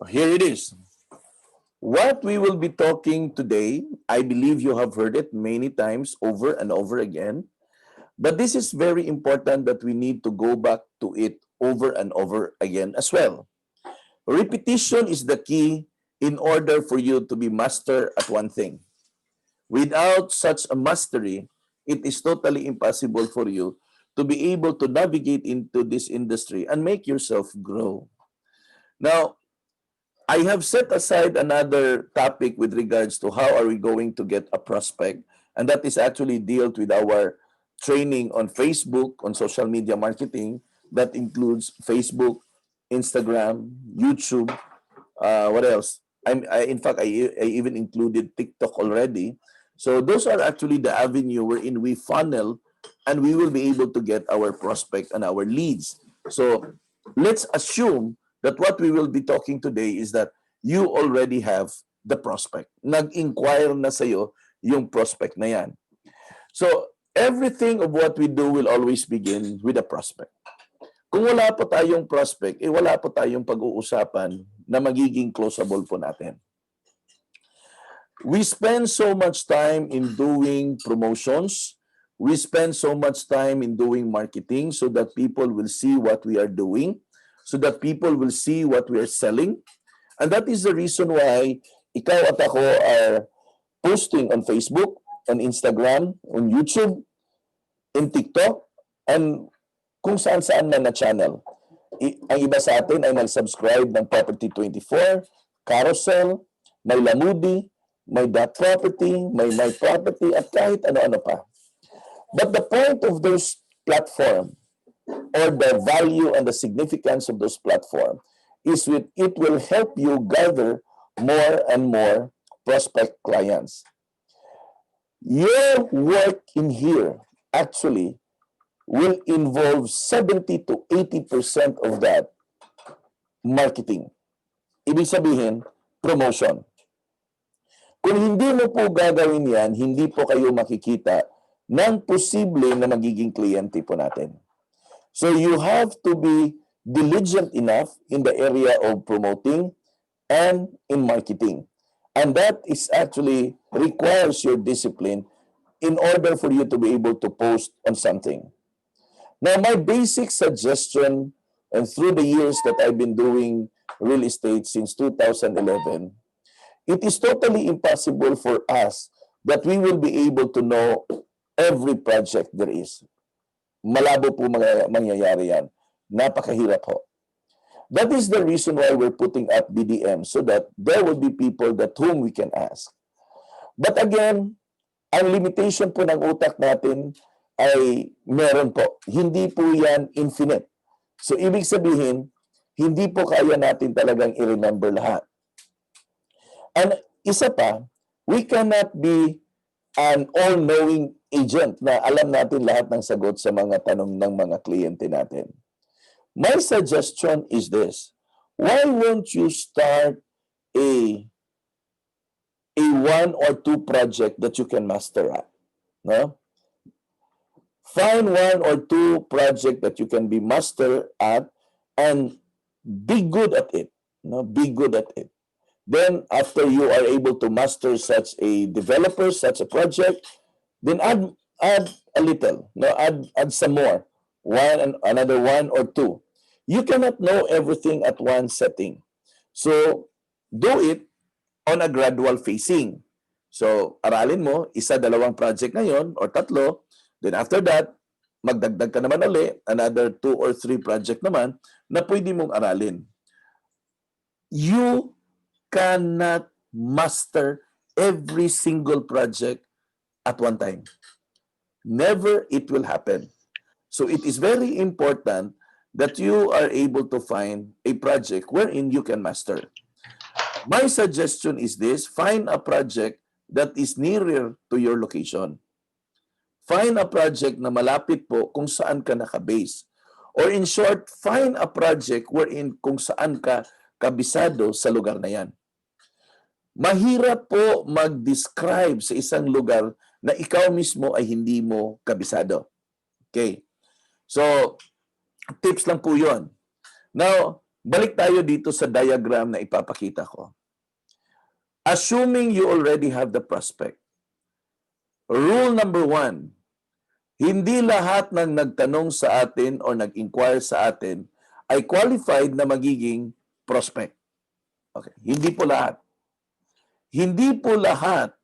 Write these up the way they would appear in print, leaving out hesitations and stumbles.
Here it is. What we will be talking today, I believe you have heard it many times over and over again, but this is very important that we need to go back to it over and over again as well. Repetition is the key in order for you to be master at one thing. Without such a mastery, it is totally impossible for you to be able to navigate into this industry and make yourself grow. Now, I have set aside another topic with regards to how are we going to get a prospect, and that is actually dealt with our training on Facebook, on social media marketing. That includes Facebook, Instagram, YouTube. What else? In fact, I even included TikTok already. So those are actually the avenue wherein we funnel and we will be able to get our prospect and our leads. So let's assume that what we will be talking today is that you already have the prospect. Nag-inquire na sa'yo yung prospect na yan. So everything of what we do will always begin with a prospect. Kung wala po tayong prospect, wala po tayong pag-uusapan na magiging closable po natin. We spend so much time in doing promotions. We spend so much time in doing marketing so that people will see what we are doing, so that people will see what we are selling. And that is the reason why ikaw at ako are posting on Facebook, on Instagram, on YouTube, in TikTok, and kung saan-saan man na channel. Ang iba sa atin ay nag-subscribe ng Property 24, Carousel, may Lamudi, may That Property, may My Property, at kahit ano-ano pa. But the point of those platform or the value and the significance of those platform is it will help you gather more and more prospect clients. Your work in here actually will involve 70 to 80% of that marketing. Ibig sabihin, promotion. Kung hindi mo po gagawin yan, hindi po kayo makikita ng posible na magiging kliyente po natin. So you have to be diligent enough in the area of promoting and in marketing. And that is actually requires your discipline in order for you to be able to post on something. Now, my basic suggestion, and through the years that I've been doing real estate since 2011, it is totally impossible for us that we will be able to know every project there is. Malabo po mangyayari yan. Napakahirap po. That is the reason why we're putting up BDM, so that there will be people that whom we can ask. But again, ang limitation po ng utak natin ay meron po. Hindi po yan infinite. So ibig sabihin, hindi po kaya natin talagang i-remember lahat. And isa pa, we cannot be an all-knowing agent na alam natin lahat ng sagot sa mga tanong ng mga kliyente natin. My suggestion is this: why won't you start a one or two project that you can master at? No? Find one or two project that you can be master at and be good at it. No? Be good at it. Then after you are able to master such a developer, such a project, then add a little. No? Add some more. Another one or two. You cannot know everything at one setting. So do it on a gradual phasing. So aralin mo, isa, dalawang project ngayon or tatlo. Then after that, magdagdag ka naman ulit, another 2 or 3 project naman na pwede mong aralin. You cannot master every single project at one time. Never it will happen. So it is very important that you are able to find a project wherein you can master. My suggestion is this: find a project that is nearer to your location. Find a project na malapit po kung saan ka nakabase. Or in short, find a project wherein kung saan ka kabisado sa lugar na yan. Mahirap po mag-describe sa isang lugar na ikaw mismo ay hindi mo kabisado. Okay. So, tips lang po yun. Now, Balik tayo dito sa diagram na ipapakita ko. Assuming you already have the prospect. Rule number 1, hindi lahat ng nagtanong sa atin o nag-inquire sa atin ay qualified na magiging prospect. Okay. Hindi po lahat. Hindi po lahat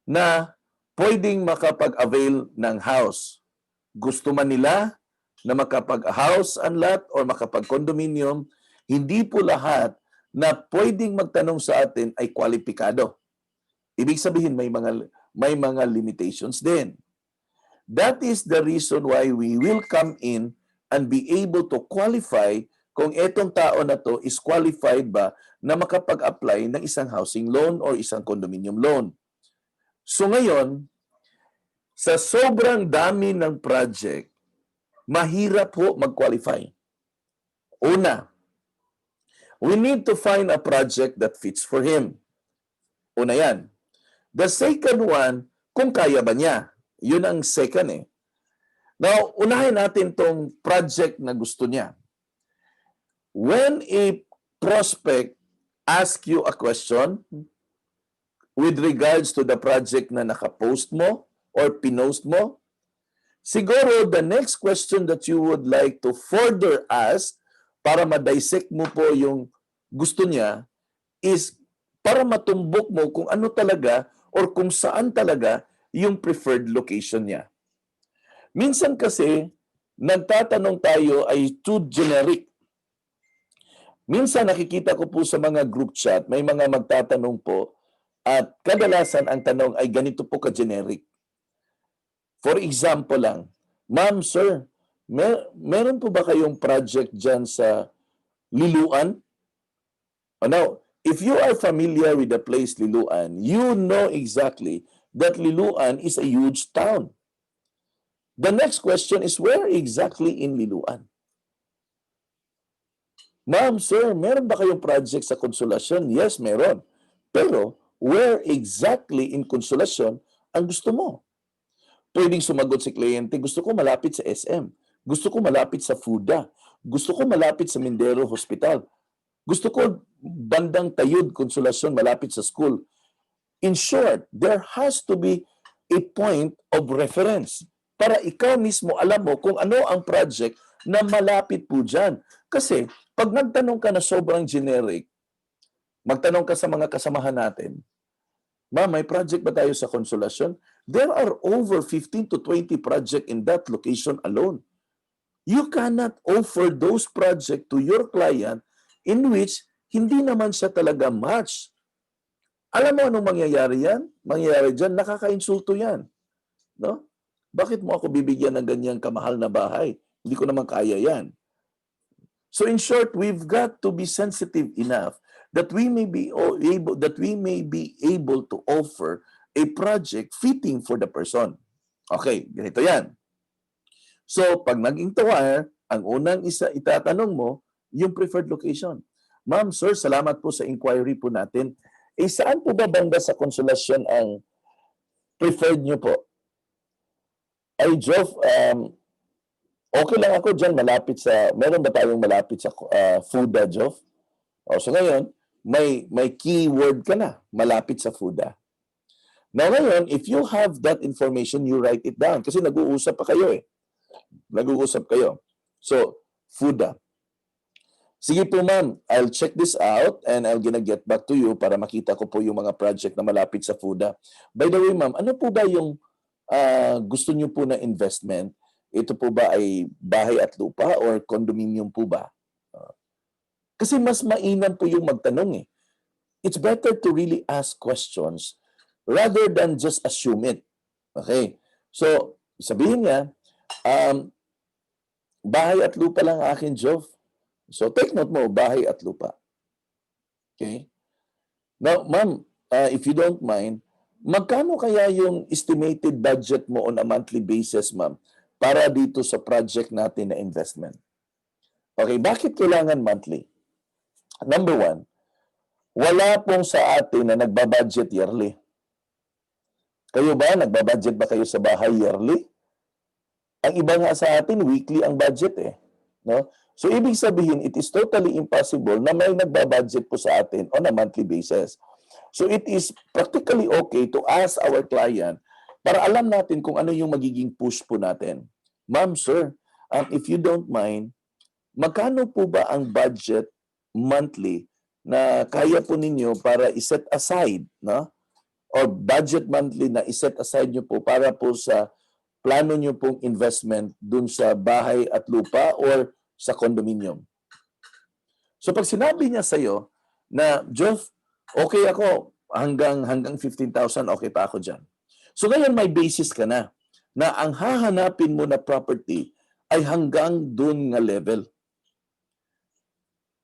na pwedeng makapag-avail ng house. Gusto man nila na makapag-house and lot or makapag-condominium, hindi po lahat na pwedeng magtanong sa atin ay kwalipikado. Ibig sabihin may mga limitations din. That is the reason why we will come in and be able to qualify kung etong tao na to is qualified ba na makapag-apply ng isang housing loan or isang condominium loan. So ngayon, sa sobrang dami ng project, mahirap po mag-qualify. Una, we need to find a project that fits for him. Una yan. The second one, kung kaya ba niya. Yun ang second eh. Now, unahin natin tong project na gusto niya. When a prospect asks you a question with regards to the project na nakapost mo or pinost mo, siguro the next question that you would like to further ask para ma-dissect mo po yung gusto niya is para matumbok mo kung ano talaga or kung saan talaga yung preferred location niya. Minsan kasi, nagtatanong tayo ay too generic. Minsan nakikita ko po sa mga group chat, may mga magtatanong po at kadalasan ang tanong ay ganito po ka-generic. For example lang, Ma'am, sir, meron po ba kayong project dyan sa Liloan? Now, if you are familiar with the place Liloan, you know exactly that Liloan is a huge town. The next question is, where exactly in Liloan? Ma'am, sir, meron ba kayong project sa Consolacion? Yes, meron. Pero, where exactly in Consolacion ang gusto mo? Pwedeng sumagot si kliyente, gusto ko malapit sa SM. Gusto ko malapit sa FUDA. Gusto ko malapit sa Mindero Hospital. Gusto ko bandang Tayud, Consolacion, malapit sa school. In short, there has to be a point of reference para ikaw mismo alam mo kung ano ang project na malapit po dyan. Kasi pag nagtanong ka na sobrang generic, magtanong ka sa mga kasamahan natin, Ma'am, may project ba tayo sa Consolacion? There are over 15 to 20 projects in that location alone. You cannot offer those projects to your client in which hindi naman siya talaga match. Alam mo anong mangyayari yan? Mangyayari dyan, nakaka-insulto yan. No? Bakit mo ako bibigyan ng ganyang kamahal na bahay? Hindi ko naman kaya yan. So in short, we've got to be sensitive enough that we may be able to offer a project fitting for the person. Okay, ganito yan. So pag nag-inquire, ang unang itatanong mo, yung preferred location. Ma'am, sir, salamat po sa inquiry po natin. Saan po ba banda sa Consolacion ang preferred nyo po? Ay, Joff, okay lang ako dyan, malapit sa, meron ba tayong malapit sa FUDA, Joff? So ngayon, may keyword ka na, malapit sa FUDA. Now ngayon, if you have that information, you write it down. Kasi nag-uusap pa kayo eh. Nag-uusap kayo. So, FUDA. Sige po ma'am, I'll check this out and I'm gonna get back to you para makita ko po yung mga project na malapit sa FUDA. By the way ma'am, ano po ba yung gusto niyo po na investment? Ito po ba ay bahay at lupa or condominium po ba? Kasi mas mainam po yung magtanong eh. It's better to really ask questions rather than just assume it. Okay? So, sabihin niya, bahay at lupa lang akin, Joff. So, take note mo, bahay at lupa. Okay? Now, ma'am, if you don't mind, magkano kaya yung estimated budget mo on a monthly basis, ma'am, para dito sa project natin na investment? Okay, bakit kailangan monthly? Number one, wala pong sa atin na nagbabudget yearly. Kayo ba, nagbabudget ba kayo sa bahay yearly? Ang iba nga sa atin, weekly ang budget eh. No? So, ibig sabihin, it is totally impossible na may nagbabudget po sa atin on a monthly basis. So, it is practically okay to ask our client para alam natin kung ano yung magiging push po natin. Ma'am, sir, if you don't mind, magkano po ba ang budget monthly na kaya po ninyo para iset aside, no? Or budget monthly na iset aside nyo po para po sa plano nyo pong investment dun sa bahay at lupa or sa condominium. So pag sinabi niya sa'yo na, Jeff, okay ako, hanggang 15,000, okay pa ako dyan. So ngayon may basis ka na ang hahanapin mo na property ay hanggang dun nga level.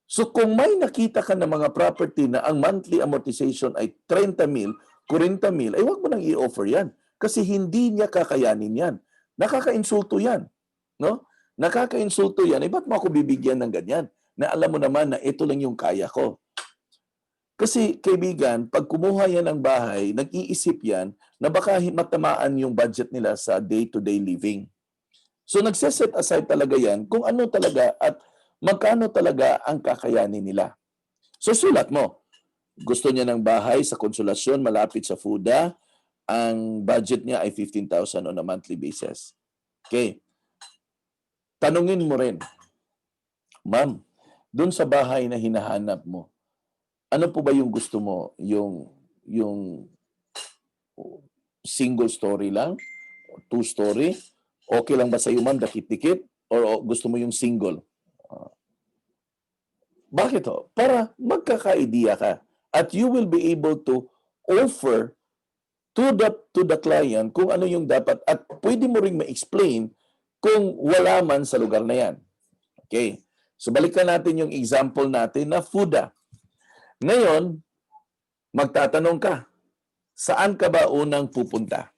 So kung may nakita ka na mga property na ang monthly amortization ay 30,000, 40,000, ay huwag mo nang i-offer yan. Kasi hindi niya kakayanin yan. Nakaka-insulto yan. No? Nakaka-insulto yan. Ba't mo ako bibigyan ng ganyan? Na alam mo naman na ito lang yung kaya ko. Kasi kaibigan, pag kumuha yan ng bahay, nag-iisip yan na baka matamaan yung budget nila sa day-to-day living. So nagse-set aside talaga yan kung ano talaga at magkano talaga ang kakayanin nila. So sulat mo. Gusto niya ng bahay sa Konsolasyon, malapit sa FUDA. Ang budget niya ay 15,000 on a monthly basis. Okay. Tanungin mo rin, ma'am, dun sa bahay na hinahanap mo, ano po ba yung gusto mo? Yung single story lang? Two story? Okay lang ba sa'yo, ma'am, dakit-dikit? Or gusto mo yung single? Bakit ho? Para magkaka-idea ka. At you will be able to offer to the client kung ano yung dapat. At pwede mo ring ma-explain kung wala man sa lugar na yan. Okay. So balikan natin yung example natin na FUDA. Ngayon, magtatanong ka, saan ka ba unang pupunta?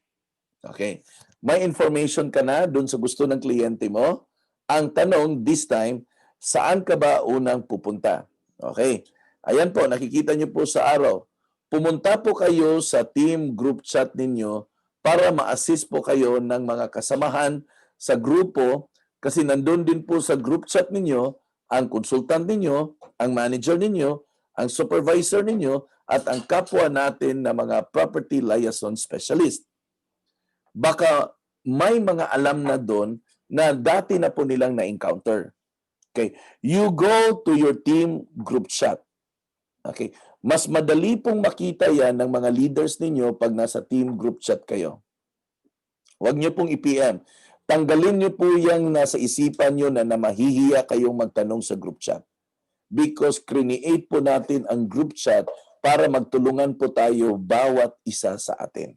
Okay. May information ka na dun sa gusto ng kliyente mo. Ang tanong this time, saan ka ba unang pupunta? Okay. Ayan po, nakikita nyo po sa araw. Pumunta po kayo sa team group chat ninyo para ma-assist po kayo ng mga kasamahan sa grupo kasi nandun din po sa group chat ninyo ang consultant ninyo, ang manager ninyo, ang supervisor ninyo, at ang kapwa natin na mga property liaison specialist. Baka may mga alam na doon na dati na po nilang na-encounter. Okay. You go to your team group chat. Okay. Mas madali pong makita yan ng mga leaders ninyo pag nasa team group chat kayo. Huwag niyo pong i-PM. Tanggalin niyo po yung nasa isipan niyo na mahihiya kayong magtanong sa group chat. Because create po natin ang group chat para magtulungan po tayo bawat isa sa atin.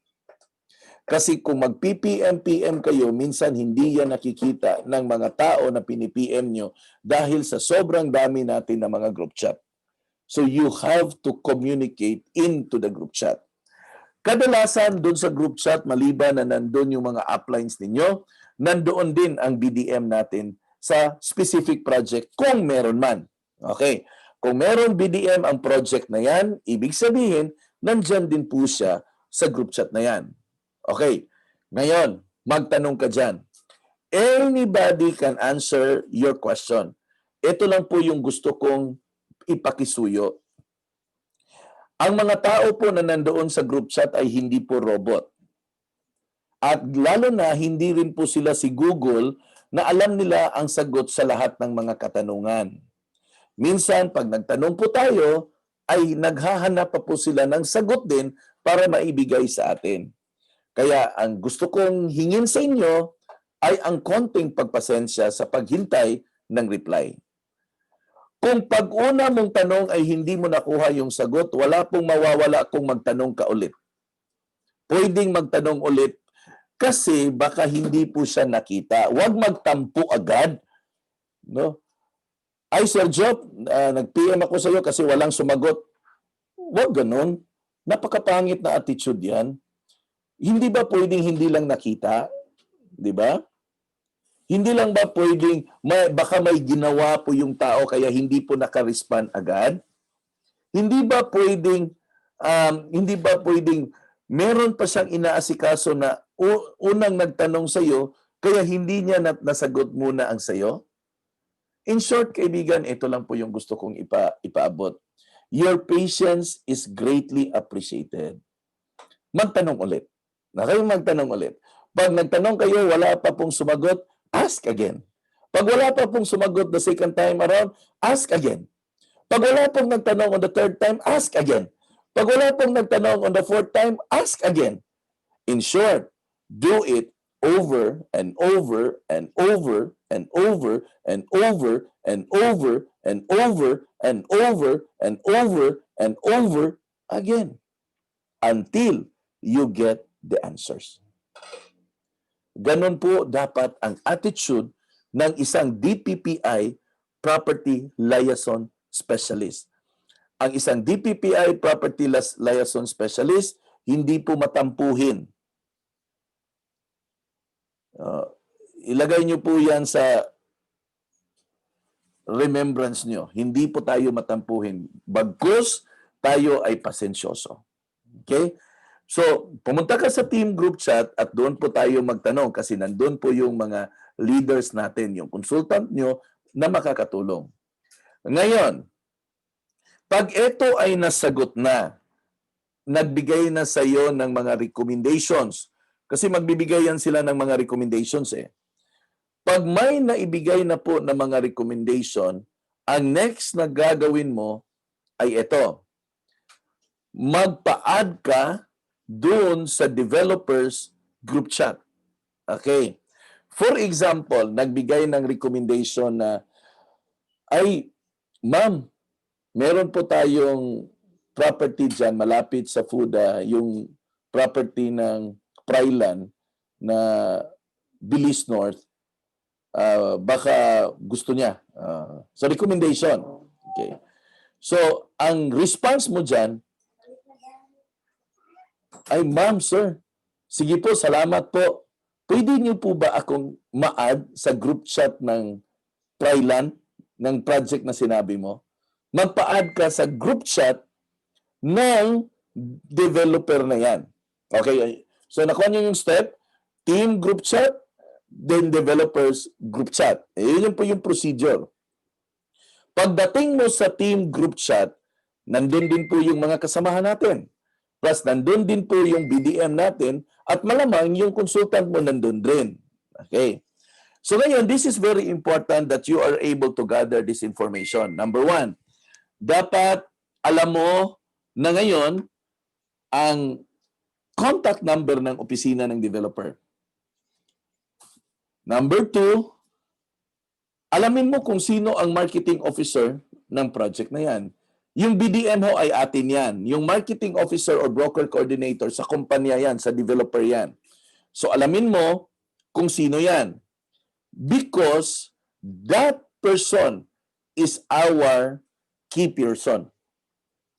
Kasi kung mag-PPM-PM kayo, minsan hindi yan nakikita ng mga tao na pinipm nyo dahil sa sobrang dami natin na mga group chat. So you have to communicate into the group chat. Kadalasan doon sa group chat, maliban na nandun yung mga uplines ninyo, nandoon din ang BDM natin sa specific project kung meron man. Okay. Kung meron BDM ang project na yan, ibig sabihin, nandyan din po siya sa group chat na yan. Okay. Ngayon, magtanong ka dyan. Anybody can answer your question. Ito lang po yung gusto kong ipakisuyo. Ang mga tao po na nandoon sa group chat ay hindi po robot. At lalo na, hindi rin po sila si Google na alam nila ang sagot sa lahat ng mga katanungan. Minsan, pag nagtanong po tayo, ay naghahanap pa po sila ng sagot din para maibigay sa atin. Kaya ang gusto kong hingin sa inyo ay ang konting pagpasensya sa paghintay ng reply. Kung pag-una mong tanong ay hindi mo nakuha yung sagot, wala pong mawawala kung magtanong ka ulit. Pwedeng magtanong ulit kasi baka hindi po siya nakita. Huwag magtampo agad. No? Ay, Sir Job, nag-PM ako sa iyo kasi walang sumagot. Huwag ganun. Napakapangit na attitude yan. Hindi ba pwedeng hindi lang nakita? Di ba? Hindi lang ba pwedeng, baka may ginawa po yung tao kaya hindi po nakarespond agad? Hindi ba pwedeng meron pa siyang inaasikaso na unang nagtanong sa iyo kaya hindi niya nasagot muna ang sayo? In short, kaibigan, ito lang po yung gusto kong ipaabot. Your patience is greatly appreciated. Magtanong ulit. Na kayo magtanong ulit. Pag nagtanong kayo, wala pa pong sumagot, ask again. Pag wala pa pong sumagot the second time around, ask again. Pag wala pong nagtanong on the third time, ask again. Pag wala pong nagtanong on the fourth time, ask again. In short, do it over and over and over and over and over and over and over and over and over and over again until you get the answers. Ganon po dapat ang attitude ng isang DPPI Property Liaison Specialist. Ang isang DPPI Property Liaison Specialist, hindi po matampuhin. Ilagay nyo po yan sa remembrance nyo. Hindi po tayo matampuhin. Bagkus, tayo ay pasensyoso. Okay? So, pumunta ka sa team group chat at doon po tayo magtanong kasi nandun po yung mga leaders natin, yung consultant nyo na makakatulong. Ngayon, pag ito ay nasagot na, nagbigay na sa iyo ng mga recommendations, kasi magbibigay yan sila ng mga recommendations eh. Pag may naibigay na po ng mga recommendation, ang next na gagawin mo ay ito. Magpa-add ka doon sa developers group chat. Okay. For example, nagbigay ng recommendation na, ay, ma'am, meron po tayong property dyan malapit sa FUDA, yung property ng Prylan na Bilis North. Baka gusto niya. So, recommendation. Okay. So, ang response mo dyan, ay, ma'am, sir, sige po, salamat po. Pwede niyo po ba akong ma-add sa group chat ng Prylan, ng project na sinabi mo? Magpa-add ka sa group chat ng developer na yan. Okay? So, nakuha niyo yung step, team group chat, then developers group chat. Yun po yung procedure. Pagdating mo sa team group chat, nandun din po yung mga kasamahan natin. Plus, nandun din po yung BDM natin at malamang yung consultant mo nandun din. Okay. So ngayon, this is very important that you are able to gather this information. Number one, dapat alam mo na ngayon ang contact number ng opisina ng developer. Number two, alamin mo kung sino ang marketing officer ng project na yan. Yung BDM ho ay atin yan. Yung marketing officer or broker coordinator sa kumpanya yan, sa developer yan. So alamin mo kung sino yan. Because that person is our key person.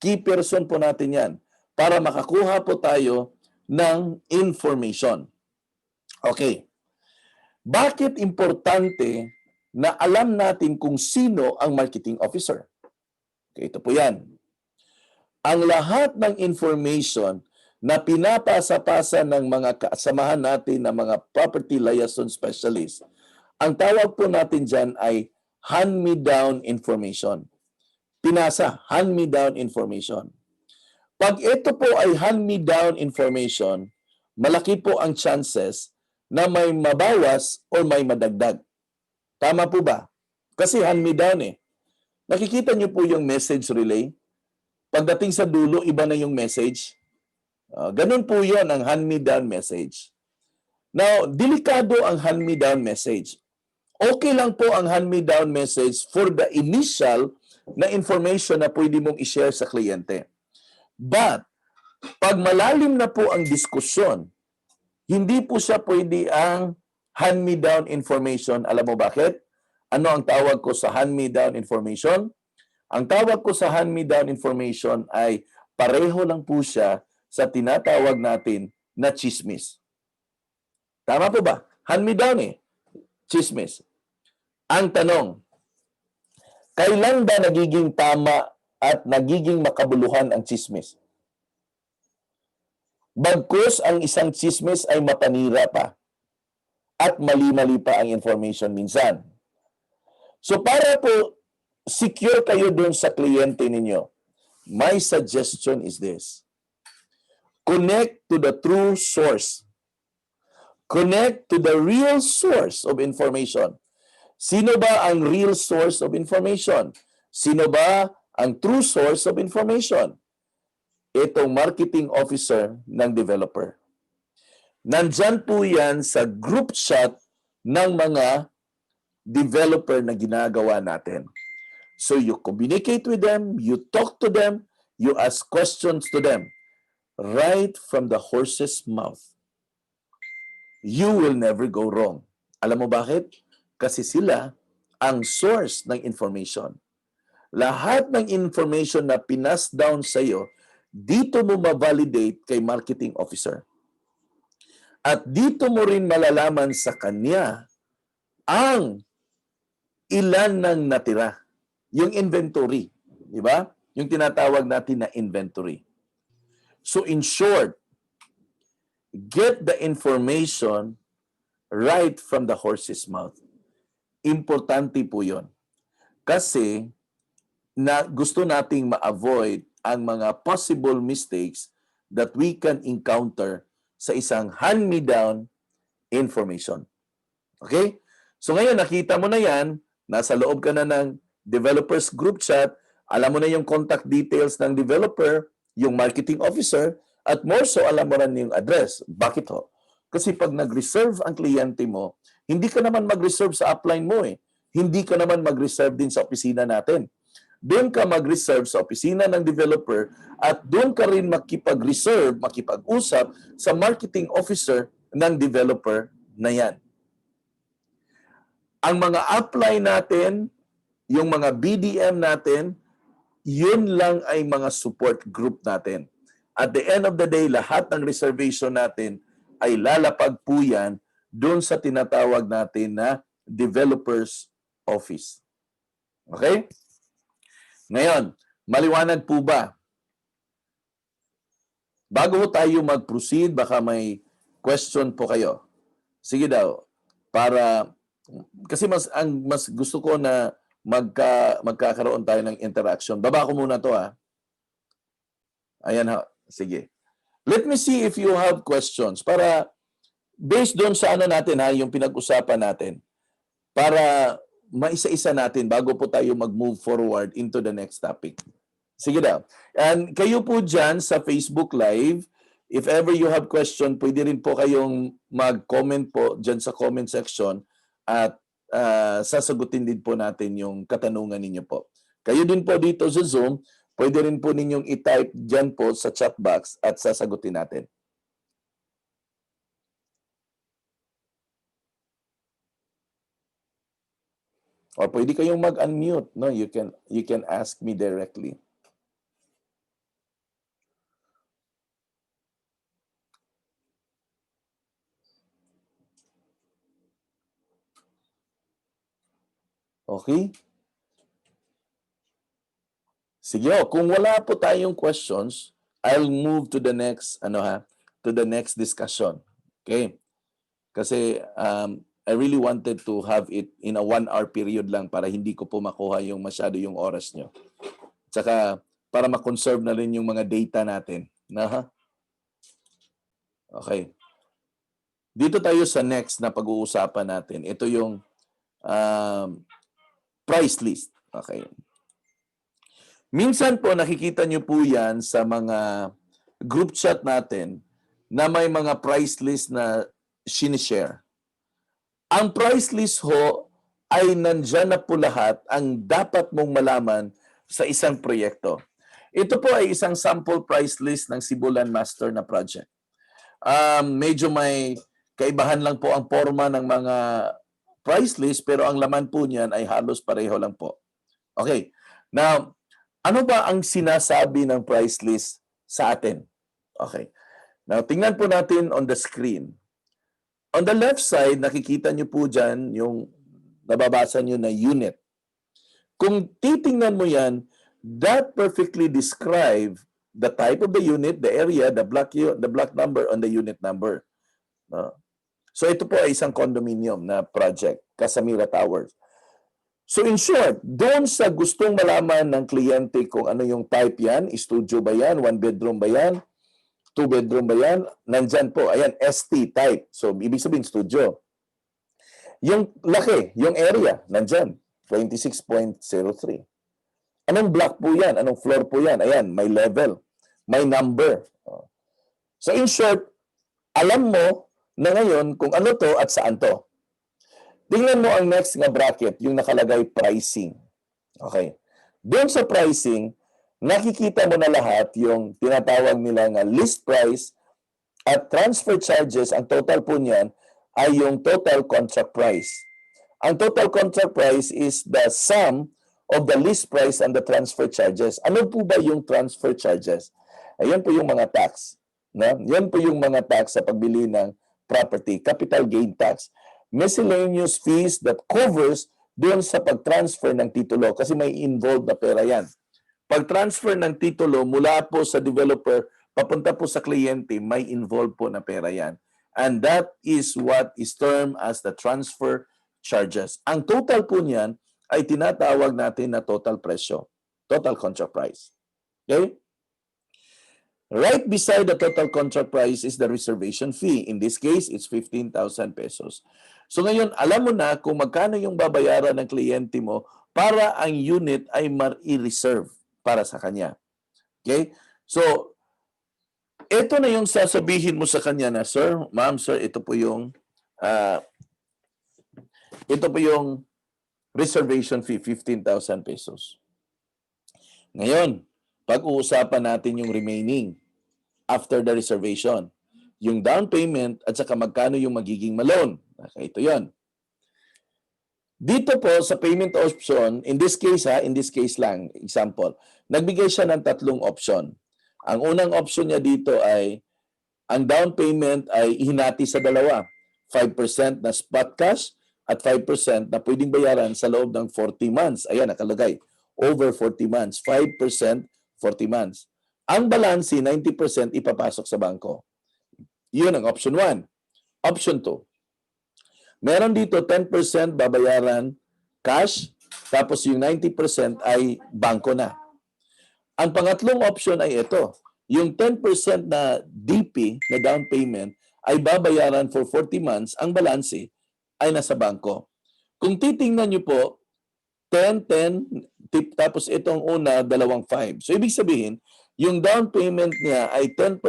Key person po natin yan para makakuha po tayo ng information. Okay. Bakit importante na alam natin kung sino ang marketing officer? Okay, ito po yan. Ang lahat ng information na pinapasa-pasa ng mga kasamahan natin na mga property liaison specialist, ang tawag po natin dyan ay hand-me-down information. Pinasa, hand-me-down information. Pag ito po ay hand-me-down information, malaki po ang chances na may mabawas o may madagdag. Tama po ba? Kasi hand-me-down eh. Nakikita niyo po yung message relay. Pagdating sa dulo, iba na yung message. Ganun po yon ang hand-me-down message. Now, delikado ang hand-me-down message. Okay lang po ang hand-me-down message for the initial na information na pwede mong i-share sa kliyente. But, pag malalim na po ang diskusyon, hindi po siya pwede ang hand-me-down information. Alam mo bakit? Ano ang tawag ko sa hand-me-down information? Ang tawag ko sa hand-me-down information ay pareho lang po siya sa tinatawag natin na chismis. Tama po ba? Hand-me-down eh. Chismis. Ang tanong, kailan ba nagiging tama at nagiging makabuluhan ang chismis? Bagkus ang isang chismis ay mapanira pa at mali-mali pa ang information minsan. So para po secure kayo doon sa kliyente ninyo, my suggestion is this. Connect to the true source. Connect to the real source of information. Sino ba ang real source of information? Sino ba ang true source of information? Itong marketing officer ng developer. Nandyan po yan sa group chat ng mga developer na ginagawa natin. So you communicate with them, you talk to them, you ask questions to them. Right from the horse's mouth. You will never go wrong. Alam mo bakit? Kasi sila ang source ng information. Lahat ng information na pinas down sa iyo, dito mo ma-validate kay marketing officer. At dito mo rin malalaman sa kanya ang ilan ng natira. Yung inventory. Di ba? Yung tinatawag natin na inventory. So in short, get the information right from the horse's mouth. Importante po yun. Kasi na gusto nating ma-avoid ang mga possible mistakes that we can encounter sa isang hand-me-down information. Okay? So ngayon, nakita mo na yan, nasa loob ka na ng developers group chat, alam mo na yung contact details ng developer, yung marketing officer, at more so, alam mo rin yung address. Bakit ho? Kasi pag nag-reserve ang kliyente mo, hindi ka naman mag-reserve sa upline mo eh. Hindi ka naman mag-reserve din sa opisina natin. Doon ka mag-reserve sa opisina ng developer at doon ka rin makipag-reserve, makipag-usap sa marketing officer ng developer na yan. Ang mga upline natin, yung mga BDM natin, yun lang ay mga support group natin. At the end of the day, lahat ng reservation natin ay lalapag po yan doon sa tinatawag natin na developer's office. Okay? Ngayon, maliwanag po ba? Bago tayo mag-proceed, baka may question po kayo. Sige daw, para kasi mas gusto ko na magkakaroon tayo ng interaction. Baba ko muna to ha. Ayan ha. Sige. Let me see if you have questions para based doon sa ano natin ha, yung pinag-usapan natin. Para maisa-isa natin bago po tayo mag-move forward into the next topic. Sige daw. And kayo po dyan sa Facebook Live, if ever you have question, pwede rin po kayong mag-comment po dyan sa comment section at sasagutin din po natin yung katanungan ninyo po. Kayo din po dito sa Zoom, pwede rin po ninyong i-type dyan po sa chat box at sasagutin natin. Or pwede kayong mag-unmute, no? You can ask me directly. Okay? Sige, kung wala po tayong questions, I'll move to the next to the next discussion. Okay? Kasi I really wanted to have it in a 1-hour period lang para hindi ko po makuha yung masyado yung oras nyo. Tsaka para ma-conserve na rin yung mga data natin. Okay. Dito tayo sa next na pag-uusapan natin. Ito yung price list. Okay. Minsan po nakikita nyo po yan sa mga group chat natin na may mga price list na sinishare. Ang price list ho ay nandyan na po lahat ang dapat mong malaman sa isang proyekto. Ito po ay isang sample price list ng Sibulan Master na project. Medyo may kaibahan lang po ang forma ng mga price list pero ang laman po niyan ay halos pareho lang po. Okay. Now, ano ba ang sinasabi ng price list sa atin? Okay. Now, tingnan po natin on the screen. On the left side, nakikita nyo po dyan yung nababasa nyo na unit. Kung titingnan mo yan, that perfectly describe the type of the unit, the area, the block number on the unit number. So ito po ay isang condominium na project, Casamira Towers. So in short, doon sa gustong malaman ng kliyente kung ano yung type yan, studio ba yan, one bedroom ba yan, two bedroom ba yan, nandyan po, ayan, ST type. So ibig sabihin studio. Yung laki, yung area, nandyan, 26.03. Anong block po yan? Anong floor po yan? Ayan, may level, may number. So in short, alam mo na ngayon kung ano to at saan to. Tingnan mo ang next nga bracket, yung nakalagay pricing. Okay. Doon sa pricing, nakikita mo na lahat yung tinatawag nila nga list price at transfer charges. Ang total po niyan ay yung total contract price. Ang total contract price is the sum of the list price and the transfer charges. Ano po ba yung transfer charges? Ayan po yung mga tax. No? Yan po yung mga tax sa pagbili ng property, capital gain tax. Miscellaneous fees that covers doon sa pag-transfer ng titulo kasi may involved na pera yan. Pag-transfer ng titulo mula po sa developer papunta po sa kliyente, may involved po na pera yan. And that is what is termed as the transfer charges. Ang total po niyan ay tinatawag natin na total presyo, total contract price. Okay? Right beside the total contract price is the reservation fee. In this case, it's 15,000 pesos. So ngayon, alam mo na kung magkano yung babayaran ng kliyente mo para ang unit ay ma-reserve para sa kanya. Okay? So, ito na yung sasabihin mo sa kanya na, Sir, Ma'am, Sir, ito po yung reservation fee, 15,000 pesos. Ngayon, pag-uusapan natin yung remaining after the reservation. Yung down payment at saka magkano yung magiging malone. Okay, ito yon. Dito po sa payment option, in this case lang, example, nagbigay siya ng tatlong option. Ang unang option niya dito ay ang down payment ay hinati sa dalawa. 5% na spot cash at 5% na pwedeng bayaran sa loob ng 40 months. Ayan, nakalagay. Over 40 months. 5%, 40 months. Ang balanse, 90% ipapasok sa bangko. Yun ang option 1. Option 2. Meron dito 10% babayaran cash, tapos yung 90% ay bangko na. Ang pangatlong option ay ito. Yung 10% na DP, na down payment, ay babayaran for 40 months, ang balanse ay nasa bangko. Kung titingnan nyo po, 10, 10, tapos itong una, 2.5. So, ibig sabihin, yung down payment niya ay 10%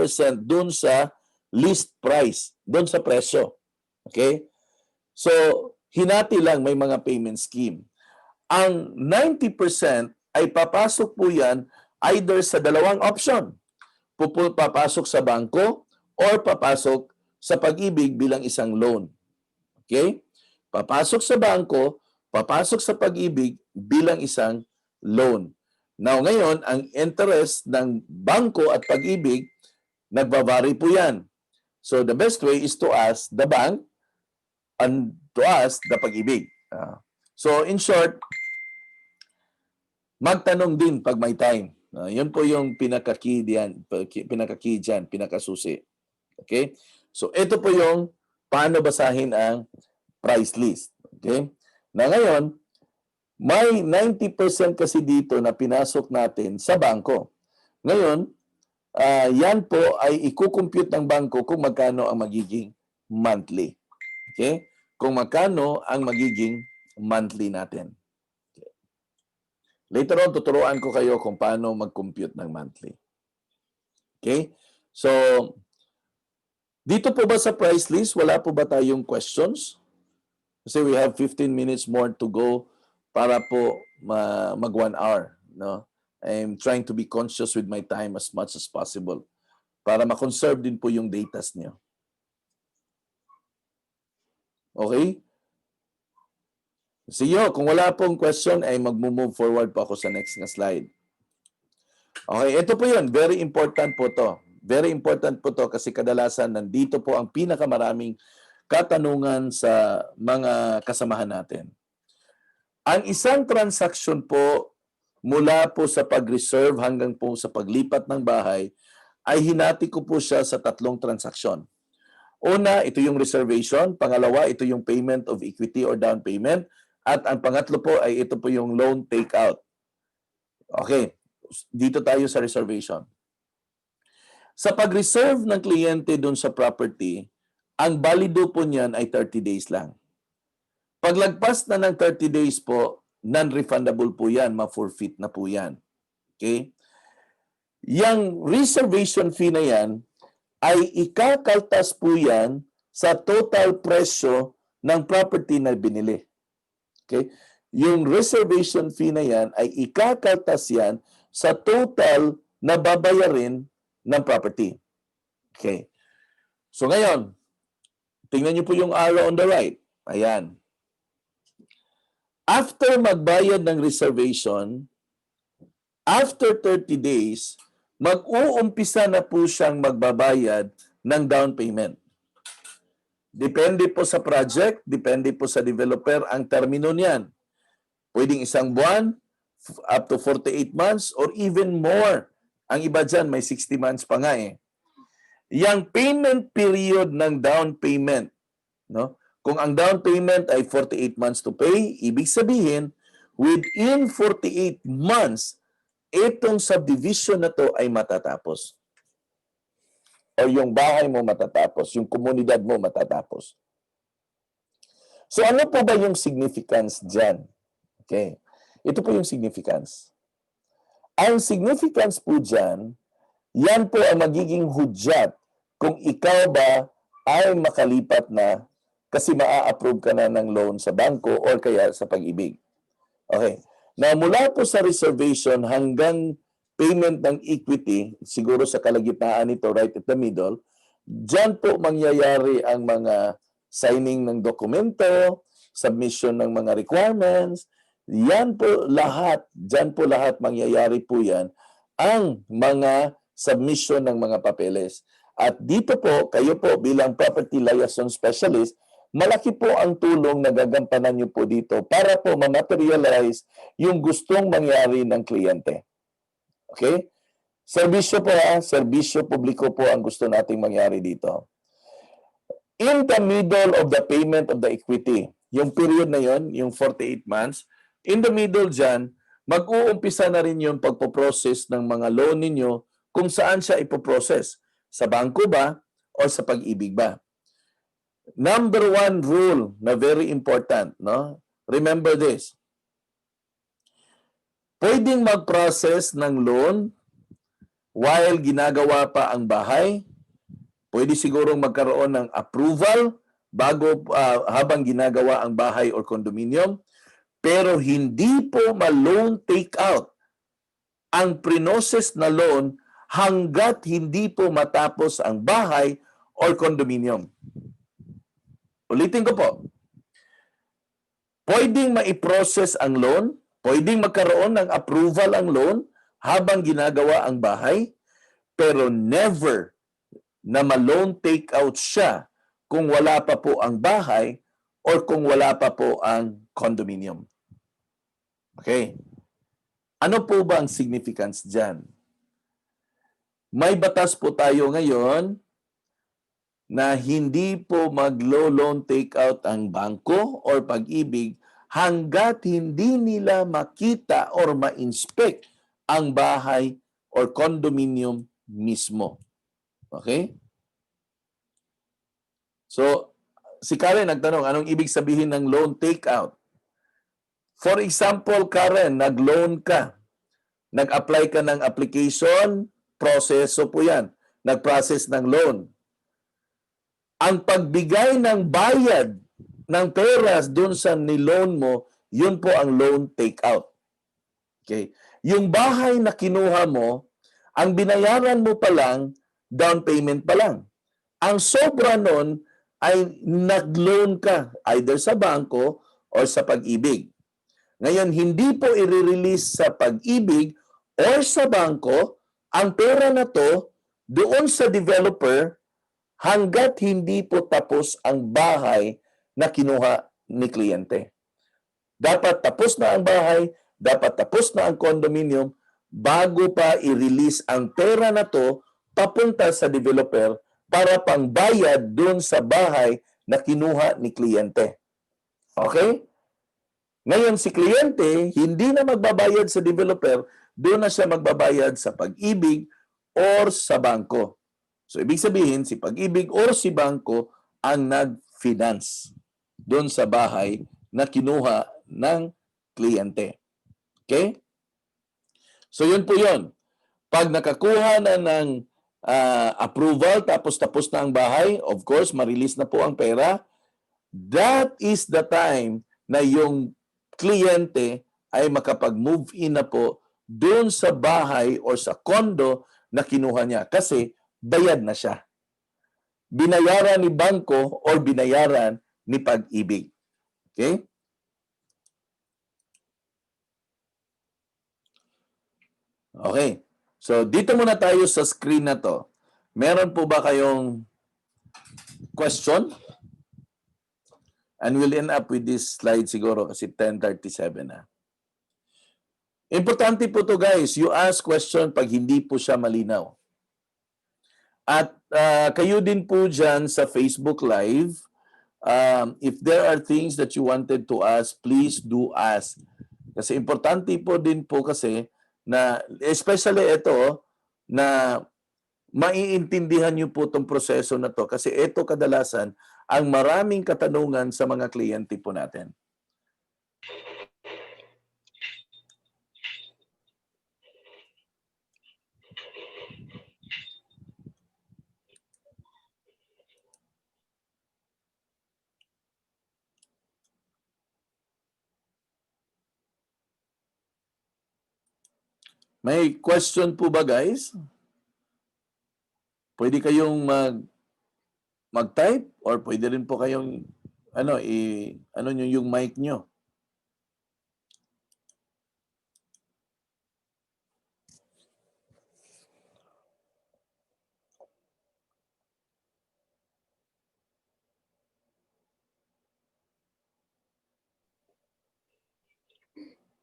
dun sa list price, dun sa presyo. Okay? So, hinati lang, may mga payment scheme. Ang 90% ay papasok po yan either sa dalawang option. Papasok sa bangko or papasok sa Pag-ibig bilang isang loan. Okay? Papasok sa bangko, papasok sa Pag-ibig bilang isang loan. Now, ngayon, ang interest ng bangko at Pag-ibig, nagbabari po yan. So, the best way is to ask the bank and to ask the Pag-ibig. So, in short, magtanong din pag may time. Yun po yung pinaka-key dyan, pinakasusi. Okay? So, ito po yung paano basahin ang price list. Okay? Na ngayon, may 90% kasi dito na pinasok natin sa bangko. Ngayon, yan po ay i-compute ng bangko kung magkano ang magiging monthly. Okay? Kung magkano ang magiging monthly natin. Okay. Later on, tuturuan ko kayo kung paano mag-compute ng monthly. Okay? So, dito po ba sa price list, wala po ba tayong questions? Kasi we have 15 minutes more to go para po mag 1 hour. No? I'm trying to be conscious with my time as much as possible para ma-conserve din po yung datas niyo. Okay? Sige, kung wala pong question, ay mag-move forward po ako sa next na slide. Okay, ito po yun. Very important po to. Very important po to kasi kadalasan nandito po ang pinakamaraming katanungan sa mga kasamahan natin. Ang isang transaction po mula po sa pag-reserve hanggang po sa paglipat ng bahay ay hinati ko po siya sa 3 transaksyon. Una, ito yung reservation. Pangalawa, ito yung payment of equity or down payment. At ang pangatlo po ay ito po yung loan takeout. Okay, dito tayo sa reservation. Sa pag-reserve ng kliyente doon sa property, ang balido po niyan ay 30 days lang. Paglagpas na ng 30 days po, non-refundable po yan, ma-forfeit na po yan. Okay? Yang reservation fee na yan ay ikakaltas po yan sa total presyo ng property na binili. Okay? Yung reservation fee na yan ay ikakaltas yan sa total na babayarin ng property. Okay. So ngayon, tingnan niyo po yung arrow on the right. Ayan. After magbayad ng reservation, after 30 days, mag-uumpisa na po siyang magbabayad ng down payment. Depende po sa project, depende po sa developer ang termino niyan. Pwedeng isang buwan, up to 48 months, or even more. Ang iba dyan, may 60 months pa nga eh. Yang payment period ng down payment, no? Kung ang down payment ay 48 months to pay, ibig sabihin, within 48 months, itong subdivision na to ay matatapos. O yung bahay mo matatapos, yung komunidad mo matatapos. So ano po ba yung significance dyan? Okay. Ito po yung significance. Ang significance po dyan, yan po ang magiging hudyat kung ikaw ba ay makalipat na kasi maa-approve ka na ng loan sa bangko or kaya sa Pag-ibig. Okay. Na mula po sa reservation hanggang payment ng equity, siguro sa kalagitnaan nito, right at the middle, dyan po mangyayari ang mga signing ng dokumento, submission ng mga requirements, yan po lahat, dyan po lahat mangyayari po yan, ang mga submission ng mga papeles. At dito po, kayo po bilang property liaison specialist, malaki po ang tulong na gagampanan nyo po dito para po ma-materialize yung gustong mangyari ng kliyente. Okay? Serbisyo po serbisyo publiko po ang gusto nating mangyari dito. In the middle of the payment of the equity, yung period na yon, yung 48 months, in the middle dyan, mag-uumpisa na rin yung pagpoprocess ng mga loan ninyo kung saan siya ipoprocess. Sa bangko ba o sa Pag-ibig ba? Number one rule na very important, no? Remember this. Pwedeng mag-process ng loan while ginagawa pa ang bahay. Pwede sigurong magkaroon ng approval bago habang ginagawa ang bahay or condominium. Pero hindi po ma-loan take-out ang pre-process na loan hanggat hindi po matapos ang bahay or condominium. Ulitin ko po. Pwedeng mai-process ang loan, pwedeng magkaroon ng approval ang loan habang ginagawa ang bahay, pero never na ma-loan take out siya kung wala pa po ang bahay or kung wala pa po ang condominium. Okay. Ano po ba ang significance dyan? May batas po tayo ngayon na hindi po mag-loan take out ang bangko or Pag-ibig hanggat hindi nila makita or ma-inspect ang bahay or condominium mismo. Okay? So, si Karen nagtanong, anong ibig sabihin ng loan take out? For example, Karen, nag-loan ka. Nag-apply ka ng application, proseso po yan. Nag-process ng loan. Ang pagbigay ng bayad ng pera doon sa niloan mo, yun po ang loan take-out. Okay? Yung bahay na kinuha mo, ang binayaran mo pa lang, down payment pa lang. Ang sobra nun ay nag-loan ka either sa bangko or sa Pag-ibig. Ngayon, hindi po i-release sa Pag-ibig or sa bangko ang pera na to doon sa developer hanggat hindi po tapos ang bahay na kinuha ni kliyente. Dapat tapos na ang bahay, dapat tapos na ang condominium bago pa i-release ang pera na to papunta sa developer para pangbayad doon sa bahay na kinuha ni kliyente. Okay? Ngayon, si kliyente, hindi na magbabayad sa developer, doon na siya magbabayad sa Pag-ibig or sa bangko. So, ibig sabihin, si Pag-ibig or si bangko ang nag-finance doon sa bahay na kinuha ng kliyente. Okay? So, yun po yun. Pag nakakuha na ng approval, tapos na ang bahay, of course, ma-release na po ang pera. That is the time na yung kliyente ay makapag-move in na po doon sa bahay or sa condo na kinuha niya kasi bayad na siya. Binayaran ni bangko or binayaran ni Pag-ibig. Okay? Okay. So, dito muna tayo sa screen na to. Meron po ba kayong question? And we'll end up with this slide siguro kasi 10:37 na. Importante po to guys, you ask question pag hindi po siya malinaw. At kayo din po dyan sa Facebook Live, if there are things that you wanted to ask, please do ask. Kasi importante po din po kasi na, especially ito, na maiintindihan niyo po itong proseso na to kasi ito kadalasan ang maraming katanungan sa mga kliyente po natin. May question po ba guys? Pwede kayong mag-type or pwede rin po kayong ano nyo yung mic nyo.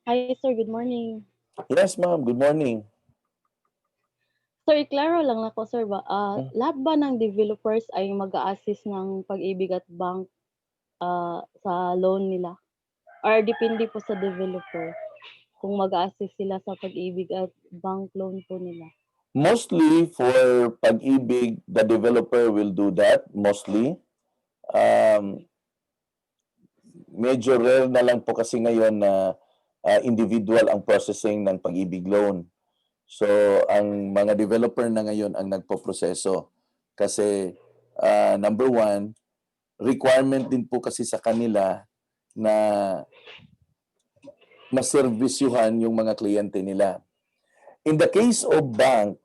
Hi, sir. Good morning. Yes, ma'am. Good morning. Sir, iklaro lang ako, sir. Lahat ba ng developers ay mag-a-assist ng Pag-ibig at bank sa loan nila? Or depende po sa developer kung mag-a-assist sila sa Pag-ibig at bank loan po nila? Mostly for Pag-ibig, the developer will do that. Mostly. Medyo rare na lang po kasi ngayon na individual ang processing ng Pag-ibig loan. So, ang mga developer na ngayon ang nagpo-proseso. Kasi, number one, requirement din po kasi sa kanila na maservisyuhan yung mga kliyente nila. In the case of bank,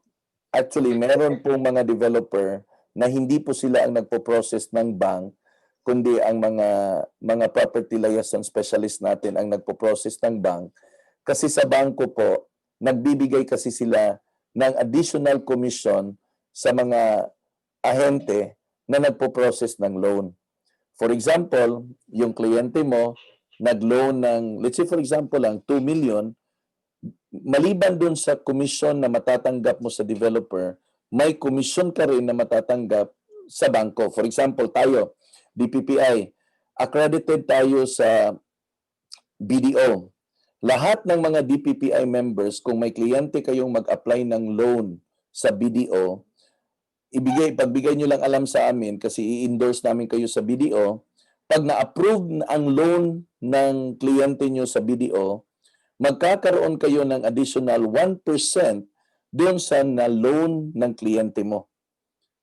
actually, meron po mga developer na hindi po sila ang nagpo-process ng bank, kundi ang mga property liaison specialist natin ang nagpo-process ng bank. Kasi sa bangko po, nagbibigay kasi sila ng additional commission sa mga ahente na nagpo-process ng loan. For example, yung kliyente mo, nag-loan ng, let's say for example lang, 2 million, maliban dun sa commission na matatanggap mo sa developer, may commission ka rin na matatanggap sa bangko. For example, tayo, DPPI, accredited tayo sa BDO. Lahat ng mga DPPI members, kung may kliyente kayong mag-apply ng loan sa BDO, pagbigay nyo lang alam sa amin kasi i-endorse namin kayo sa BDO. Pag na-approve ang loan ng kliyente nyo sa BDO, magkakaroon kayo ng additional 1% doon sa na-loan ng kliyente mo.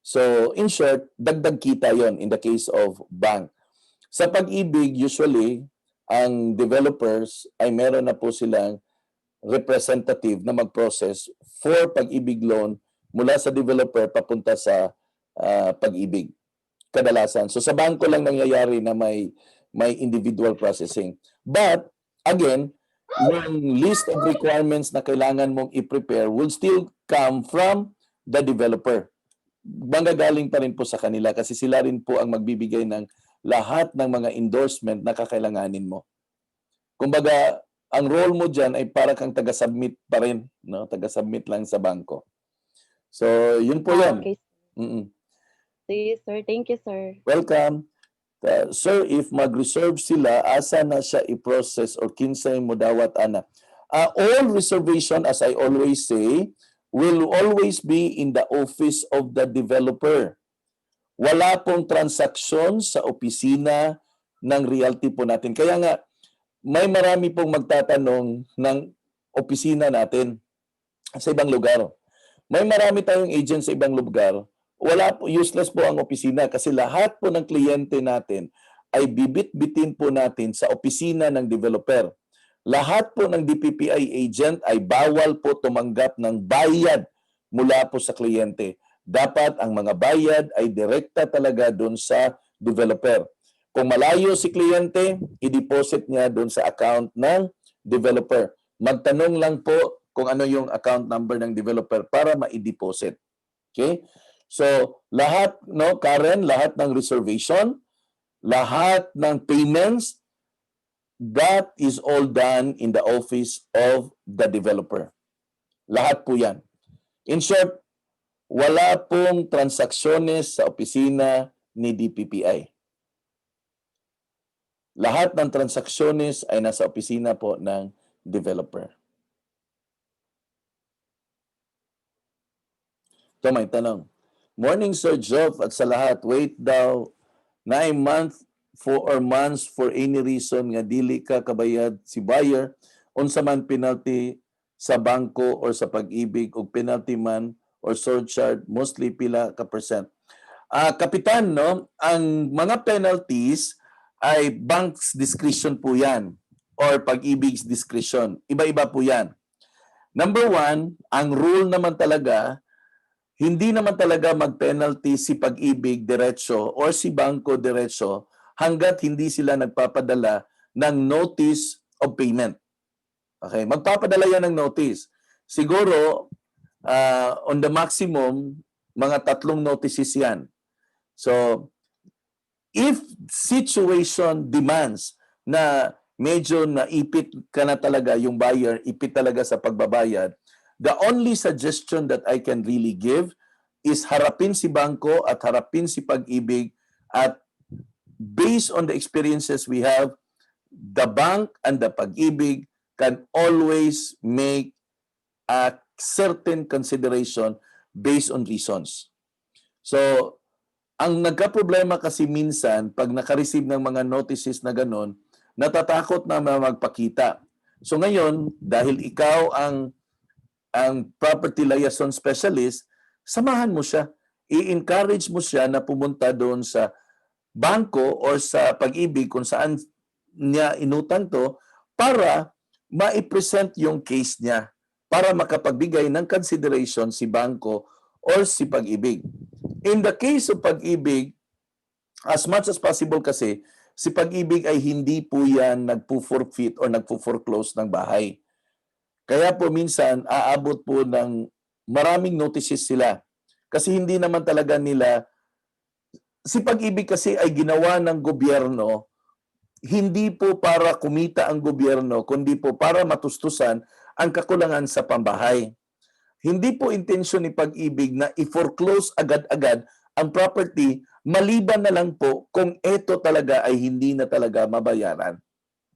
So, in short, dagdag kita yon in the case of bank. Sa Pag-ibig, usually, ang developers ay meron na po silang representative na mag-process for Pag-ibig loan mula sa developer papunta sa Pag-ibig. Kadalasan. So sa bangko lang nangyayari na may individual processing. But, again, yung list of requirements na kailangan mong i-prepare will still come from the developer. Manggagaling pa rin po sa kanila kasi sila rin po ang magbibigay ng lahat ng mga endorsement na kakailanganin mo. Kumbaga, ang role mo dyan ay para kang taga-submit pa rin, no? Taga-submit lang sa bangko. So, yun po yan. Okay. Sige, sir. Thank you, sir. Welcome. Sir, if mag-reserve sila, asa na siya i-process or kinsay mo dawat ana? All reservation, as I always say, will always be in the office of the developer. Wala pong transaksyon sa opisina ng realty po natin. Kaya nga, may marami pong magtatanong ng opisina natin sa ibang lugar. May marami tayong agent sa ibang lugar. Wala po, useless po ang opisina kasi lahat po ng kliyente natin ay bibit-bitin po natin sa opisina ng developer. Lahat po ng DPPI agent ay bawal po tumanggap ng bayad mula po sa kliyente. Dapat ang mga bayad ay direkta talaga doon sa developer. Kung malayo si kliyente, i-deposit niya doon sa account ng developer. Magtanong lang po kung ano yung account number ng developer para ma-deposit. Okay? So, lahat, no, Karen, lahat ng reservation, lahat ng payments, that is all done in the office of the developer. Lahat po yan. In short, wala pong transaksyones sa opisina ni DPPI. Lahat ng transaksyones ay nasa opisina po ng developer. Ito may tanong. Morning, Sir Job, at sa lahat, wait daw 9 months or months for any reason nga dili ka kabayad si buyer, unsa man penalty sa bangko or sa pag-ibig o penalty man or surcharge, mostly pila ka percent. Kapitan, no, ang mga penalties ay bank's discretion po yan or pag-ibig's discretion. Iba-iba po yan. Number one, ang rule naman talaga, hindi naman talaga mag-penalty si pag-ibig diretso or si bangko diretso hanggat hindi sila nagpapadala ng notice of payment. Okay, magpapadala yan ng notice. Siguro, on the maximum, mga 3 notices yan. So, if situation demands na medyo naipit ka na talaga yung buyer, ipit talaga sa pagbabayad, the only suggestion that I can really give is harapin si bangko at harapin si pag-ibig at based on the experiences we have, the bank and the pag-ibig can always make a certain consideration based on reasons. So, ang nagka-problema kasi minsan, pag naka-receive ng mga notices na ganon, natatakot na magpakita. So ngayon, dahil ikaw ang property liaison specialist, samahan mo siya. I-encourage mo siya na pumunta doon sa bangko or sa pag-ibig kung saan niya inutang to para ma-present yung case niya para makapagbigay ng consideration si bangko or si pag-ibig. In the case of pag-ibig, as much as possible kasi, si pag-ibig ay hindi po yan nagpo-forfeit or nagpo-foreclose ng bahay. Kaya po minsan, aabot po ng maraming notices sila. Kasi hindi naman talaga nila, si pag-ibig kasi ay ginawa ng gobyerno, hindi po para kumita ang gobyerno, kundi po para matustusan ang kakulangan sa pambahay. Hindi po intensyon ni pag-ibig na i-foreclose agad-agad ang property, maliban na lang po kung ito talaga ay hindi na talaga mabayaran.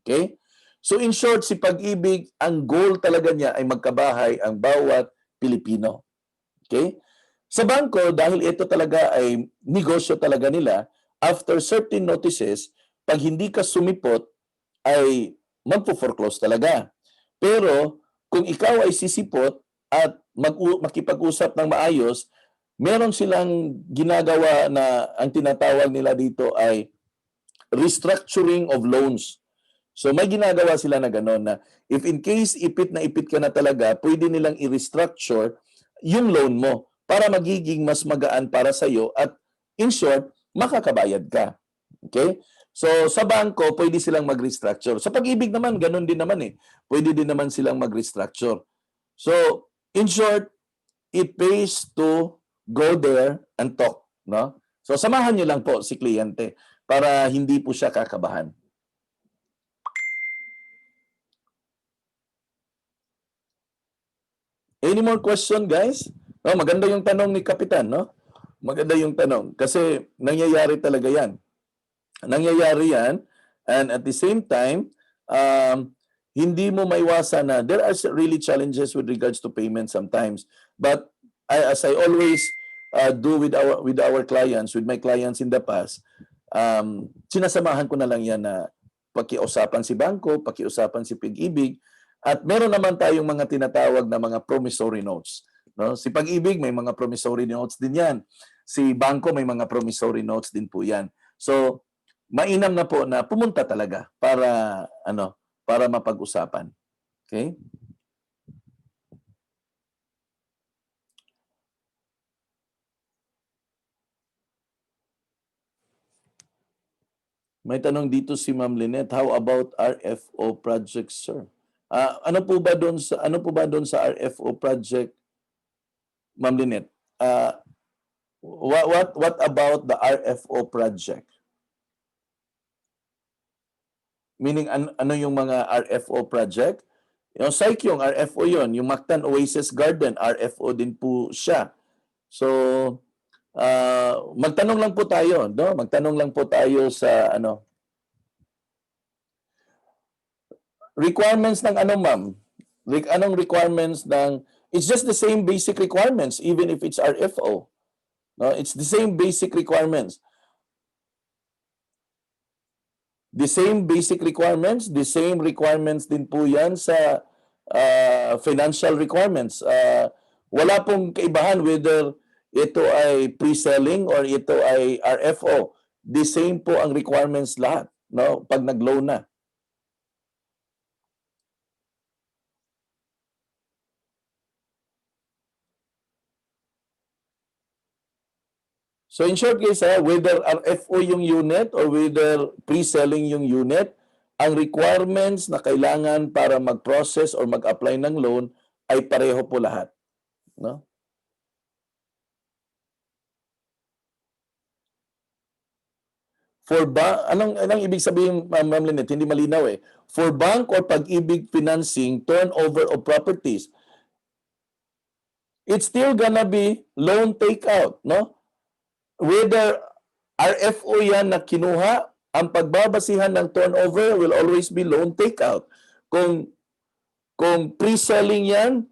Okay? So in short, si pag-ibig, ang goal talaga niya ay magkabahay ang bawat Pilipino. Okay? Sa bangko, dahil ito talaga ay negosyo talaga nila, after certain notices, pag hindi ka sumipot, ay magpo-foreclose talaga. Pero kung ikaw ay sisipot at makipag-usap ng maayos, meron silang ginagawa na ang tinatawag nila dito ay restructuring of loans. So may ginagawa sila na gano'n na if in case ipit na ipit ka na talaga, pwede nilang i-restructure yung loan mo para magiging mas magaan para sa iyo at in short, makakabayad ka. Okay? So sa bangko, pwede silang mag-restructure. Sa pag-ibig naman, gano'n din naman eh. Pwede din naman silang mag-restructure. So in short, it pays to go there and talk. No? So samahan niyo lang po si kliyente para hindi po siya kakabahan. Any more question, guys? No, maganda yung tanong ni Kapitan, no? Maganda yung tanong kasi nangyayari talaga 'yan. Nangyayari yan. And at the same time, hindi mo maiwasan na there are really challenges with regards to payment sometimes. But as I always do with our clients, with my clients in the past, sinasamahan ko na lang yan na pakiusapan si bangko, pakiusapan si Pag-ibig, at meron naman tayong mga tinatawag na mga promissory notes. No? Si Pag-ibig may mga promissory notes din yan. Si bangko may mga promissory notes din po yan. So, mainam na po na pumunta talaga para mapag-usapan. Okay? May tanong dito si Ma'am Lynette, how about RFO projects, sir? Ano po ba doon sa RFO project, Ma'am Lynette? What about the RFO project? Meaning ano yung mga RFO project? Yung Saikyong, RFO yon. Yung Mactan Oasis Garden, RFO din po siya. So, magtanong lang po tayo, no? Magtanong lang po tayo sa requirements ng ma'am? Anong requirements ng... It's just the same basic requirements even if it's RFO. No, it's the same basic requirements. The same basic requirements, the same requirements din po yan sa financial requirements. Wala pong kaibahan whether ito ay pre-selling or ito ay RFO. The same po ang requirements lahat, no? Pag nag-loan na. So in short guys, whether RFO yung unit or whether pre-selling yung unit, ang requirements na kailangan para mag-process or mag-apply ng loan ay pareho po lahat. No? Anong ibig sabihin, Ma'am Lynette? Hindi malinaw eh. For bank or Pag-ibig financing, turnover of properties, it's still gonna be loan takeout, no? Whether RFO yan na kinuha, ang pagbabasihan ng turnover will always be loan takeout. Kung pre-selling yan,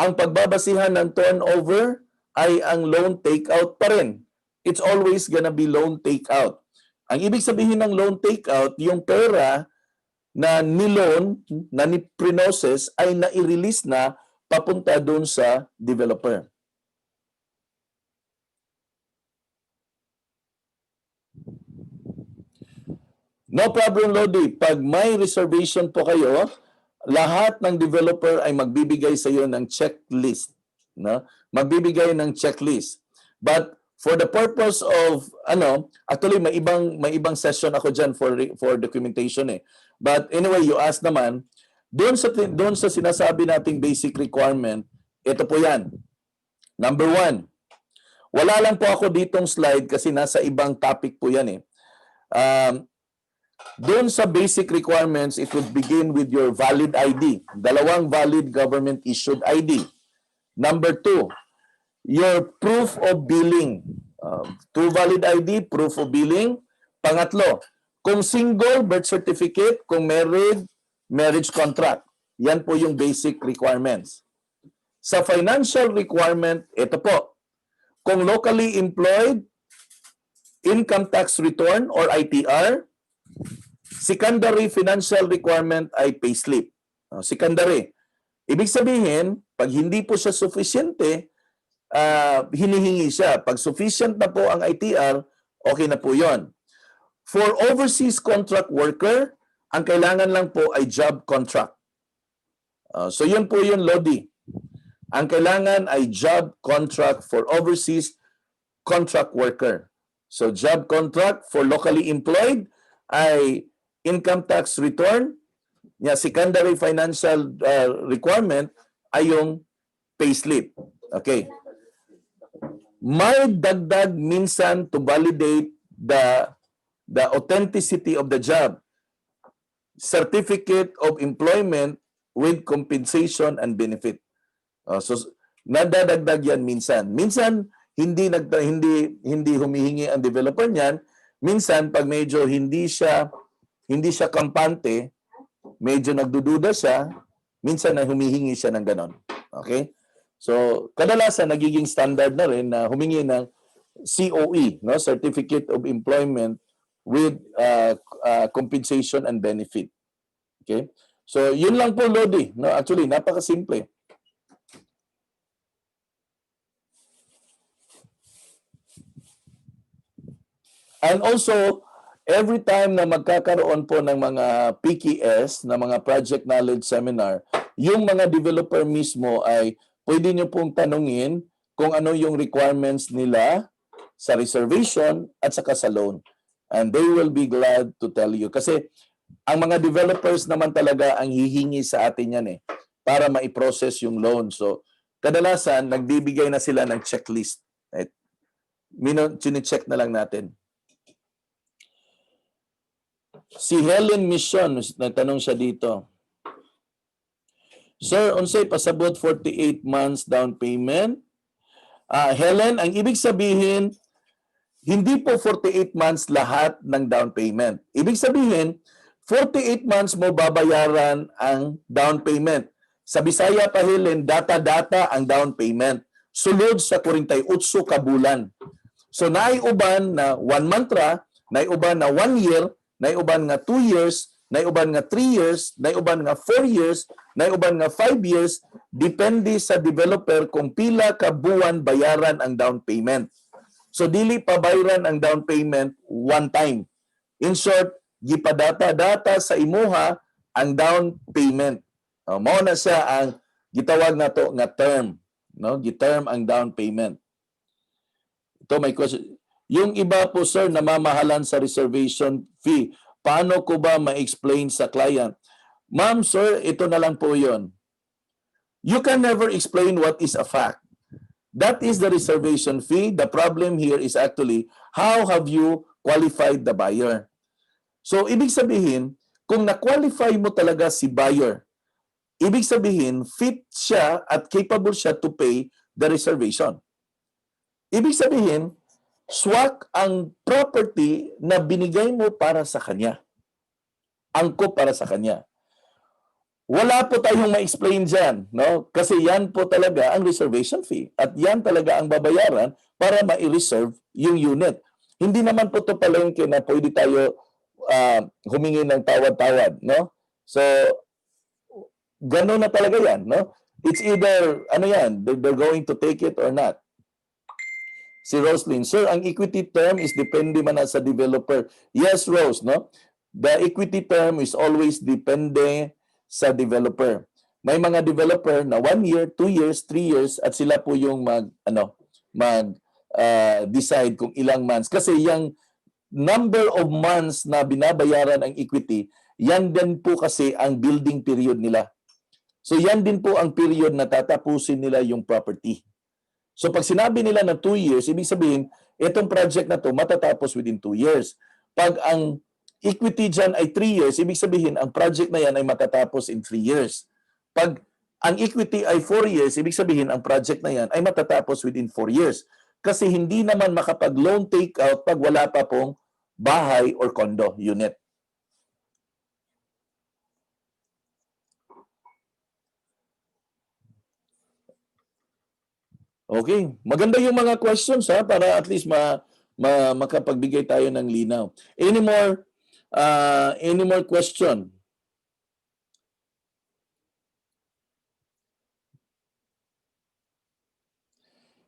ang pagbabasihan ng turnover ay ang loan takeout pa rin. It's always gonna be loan takeout. Ang ibig sabihin ng loan takeout, yung pera na ni-loan, na ni-prenosis ay na-release na papunta doon sa developer. No problem, Lodi. Pag may reservation po kayo, lahat ng developer ay magbibigay sa iyo ng checklist. No? Magbibigay ng checklist. But for the purpose of, actually may ibang session ako dyan for documentation eh. But anyway, you asked naman, doon sa sinasabi nating basic requirement, ito po yan. Number 1, wala lang po ako ditong slide kasi nasa ibang topic po yan eh. Doon sa basic requirements, it would begin with your valid ID. Dalawang valid government issued ID. Number 2, your proof of billing. 2 valid ID, proof of billing. Pangatlo, kung single, birth certificate. Kung married, marriage contract. Yan po yung basic requirements. Sa financial requirement, ito po. Kung locally employed, income tax return or ITR. Secondary financial requirement ay payslip. Secondary. Ibig sabihin, pag hindi po siya sufficiente, hinihingi siya. Pag sufficient na po ang ITR, okay na po yon. For overseas contract worker, ang kailangan lang po ay job contract. So yun po yun, Lodi. Ang kailangan ay job contract for overseas contract worker. So job contract for locally employed ay income tax return, secondary financial requirement ay yung payslip. Okay. May dagdag minsan to validate the authenticity of the job. Certificate of employment with compensation and benefit. So nadadagdag yan minsan. Minsan hindi humihingi ang developer niyan Minsan, pag medyo hindi siya kampante, medyo nagdududa siya, minsan na humihingi siya ng ganon. Okay? So, kadalasan nagiging standard na rin na humingi ng COE, no, Certificate of Employment with compensation and benefit. Okay? So, yun lang po, Lodi. No, actually, napakasimple. And also, every time na magkakaroon po ng mga PKS, na mga Project Knowledge Seminar, yung mga developer mismo ay pwede nyo pong tanungin kung ano yung requirements nila sa reservation at saka sa loan. And they will be glad to tell you. Kasi ang mga developers naman talaga ang hihingi sa atin yan para ma-process yung loan. So, kadalasan, nagbibigay na sila ng checklist. Right? Chine-check na lang natin. Si Helen Mission, nagtanong siya dito. Sir, unsay pasabot 48 months down payment? Helen, ang ibig sabihin, hindi po 48 months lahat ng down payment. Ibig sabihin, 48 months mo babayaran ang down payment. Sa Bisaya pa, Helen, data-data ang down payment. Sulod sa 48 ka bulan. So, naiuban na 1 month ra, naiuban na 1 year, naiuban nga 2 years, naiuban nga 3 years, naiuban nga 4 years, naiuban nga 5 years, depende sa developer kung pila ka buwan bayaran ang down payment. So dili pa bayaran ang down payment one time. In short, gipadata-data sa imuha ang down payment. Mao na siya ang gitawag nato nga term, no? Giterm ang down payment. Ito may question. Yung iba po, sir, namamahalan sa reservation fee. Paano ko ba ma-explain sa client? Ma'am, sir, ito na lang po yon. You can never explain what is a fact. That is the reservation fee. The problem here is actually, how have you qualified the buyer? So, ibig sabihin, kung na-qualify mo talaga si buyer, ibig sabihin, fit siya at capable siya to pay the reservation. Ibig sabihin, swak ang property na binigay mo para sa kanya. Angkop para sa kanya. Wala po tayong ma-explain dyan, no? Kasi yan po talaga ang reservation fee. At yan talaga ang babayaran para ma-reserve yung unit. Hindi naman po ito palengke na pwede tayo humingi ng tawad-tawad, no? So, gano'n na talaga yan, no? It's either, they're going to take it or not. Si Roslyn, sir, ang equity term is depende man sa developer. Yes, Rose, no? The equity term is always depende sa developer. May mga developer na 1 year, 2 years, 3 years at sila po yung decide kung ilang months. Kasi yung number of months na binabayaran ang equity, yan din po kasi ang building period nila. So yan din po ang period na tatapusin nila yung property. So pag sinabi nila na 2 years, ibig sabihin, itong project na to matatapos within 2 years. Pag ang equity dyan ay 3 years, ibig sabihin, ang project na yan ay matatapos in 3 years. Pag ang equity ay 4 years, ibig sabihin, ang project na yan ay matatapos within 4 years. Kasi hindi naman makapag-loan takeout pag wala pa pong bahay or condo unit. Okay, maganda yung mga questions para at least makapagbigay tayo ng linaw. Any more question?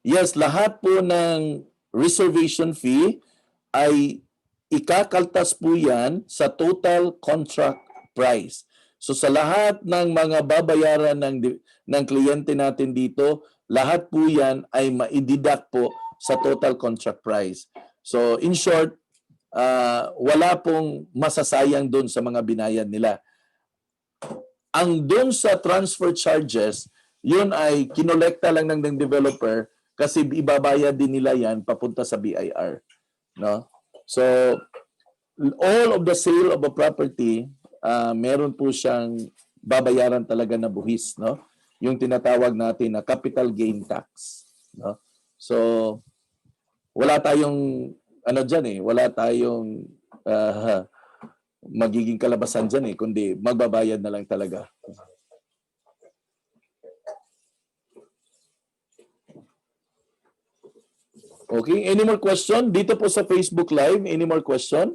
Yes, lahat po ng reservation fee ay ikakaltas po yan sa total contract price. So sa lahat ng mga babayaran ng kliyente natin dito, lahat po yan ay maididak po sa total contract price. So in short, wala pong masasayang doon sa mga binayad nila. Ang doon sa transfer charges, yun ay kinolekta lang ng developer kasi ibabayad din nila yan papunta sa BIR. No? So all of the sale of a property, meron po siyang babayaran talaga na buhis, no? Yung tinatawag natin na capital gain tax, no? So wala tayong ano dyan eh, wala tayong magiging kalabasan dyan eh, kundi magbabayad na lang talaga. Okay, any more question? Dito po sa Facebook Live, any more question?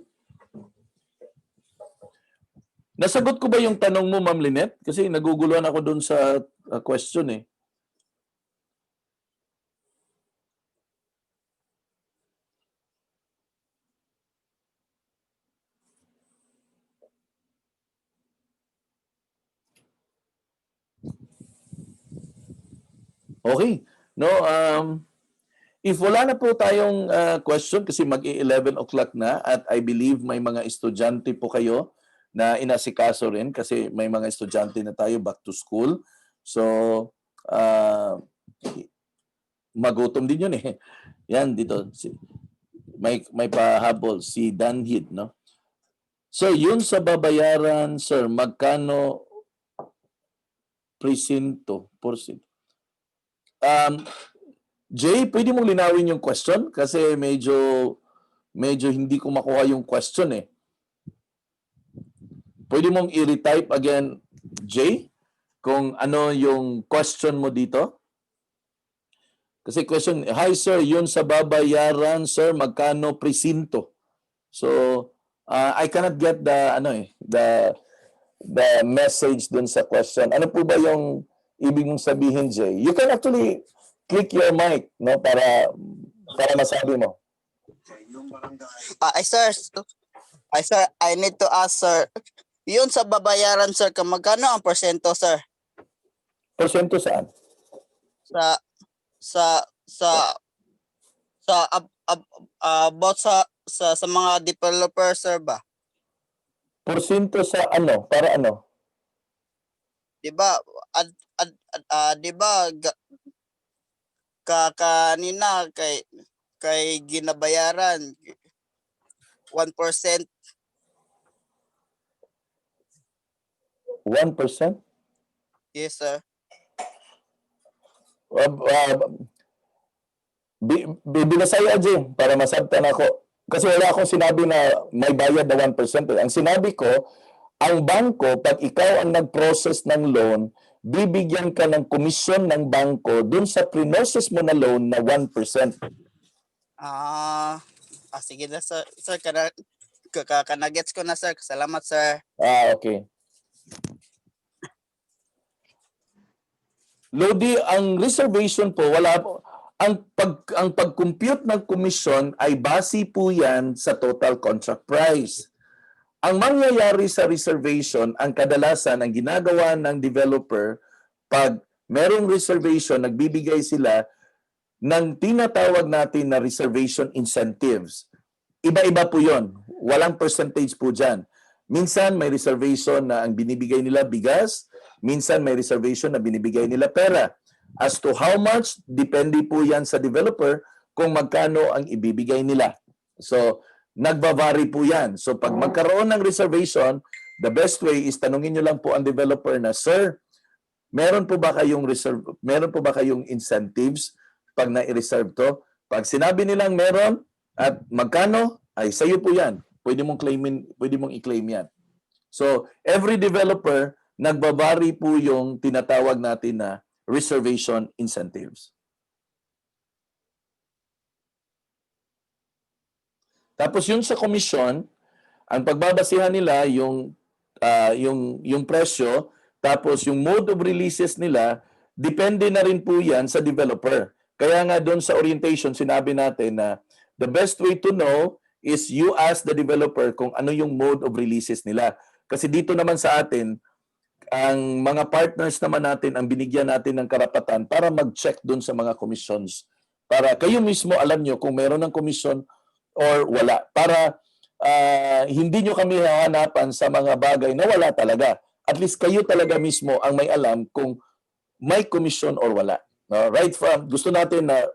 Nasagot ko ba yung tanong mo, Ma'am Lynette? Kasi naguguluhan ako dun sa question eh. Okay. No, if wala na po tayong question kasi mag-11 o'clock na at I believe may mga estudyante po kayo na inasikaso rin kasi may mga estudyante na tayo back to school. So, magutom din yun eh. Yan dito. May pahabol si Danhid, no? Sir, yun sa babayaran, sir, magkano presinto? Jay, pwede mong linawin yung question? Kasi medyo hindi ko makuha yung question eh. Pwede mong i-retype again, Jay, kung ano yung question mo dito? Kasi question, hi sir, yun sa babayaran, sir, magkano presinto? So, I cannot get the message dun sa question. Ano po ba yung ibig mong sabihin, Jay? You can actually click your mic, no, para masabi mo. Sir, I need to ask, sir. Yun sa babayaran, sir, magkano ang porsyento, sir? Porsyento saan? About sa mga developer, sir ba? Porsyento sa ano? Para ano? 'Di ba? Di ba kanina kay ginabayaran 1%. 1%? Yes, sir. Binasaya, Jay, para masabtan ako. Kasi wala akong sinabi na may bayad na 1%. Ang sinabi ko, ang bangko, pag ikaw ang nag-process ng loan, bibigyan ka ng komisyon ng bangko dun sa pre-process mo na loan na 1%. Sige na, sir. Sir, kanagets ko na, sir. Salamat, sir. Okay. Lodi, ang reservation po, wala po. Ang pag-compute ng komisyon ay base po yan sa total contract price. Ang mangyayari sa reservation, ang kadalasan, ang ginagawa ng developer, pag merong reservation, nagbibigay sila ng tinatawag natin na reservation incentives. Iba-iba po yon. Walang percentage po dyan. Minsan may reservation na ang binibigay nila bigas, minsan may reservation na binibigay nila pera. As to how much, depende po yan sa developer kung magkano ang ibibigay nila. So, nagbavary po yan. So, pag magkaroon ng reservation, the best way is tanungin nyo lang po ang developer na, sir, meron po ba kayong incentives pag na-reserve to? Pag sinabi nilang meron at magkano, ay sa'yo po yan. Pwede mong i-claim yan. So, every developer, nagbabari po yung tinatawag natin na reservation incentives. Tapos yun sa komisyon, ang pagbabasihan nila yung presyo, tapos yung mode of releases nila, depende na rin po yan sa developer. Kaya nga doon sa orientation, sinabi natin na the best way to know is you ask the developer kung ano yung mode of releases nila. Kasi dito naman sa atin, ang mga partners naman natin ang binigyan natin ng karapatan para mag-check doon sa mga commissions. Para kayo mismo alam nyo kung meron ng commission or wala. Para hindi nyo kami hahanapan sa mga bagay na wala talaga. At least kayo talaga mismo ang may alam kung may commission or wala. Gusto natin na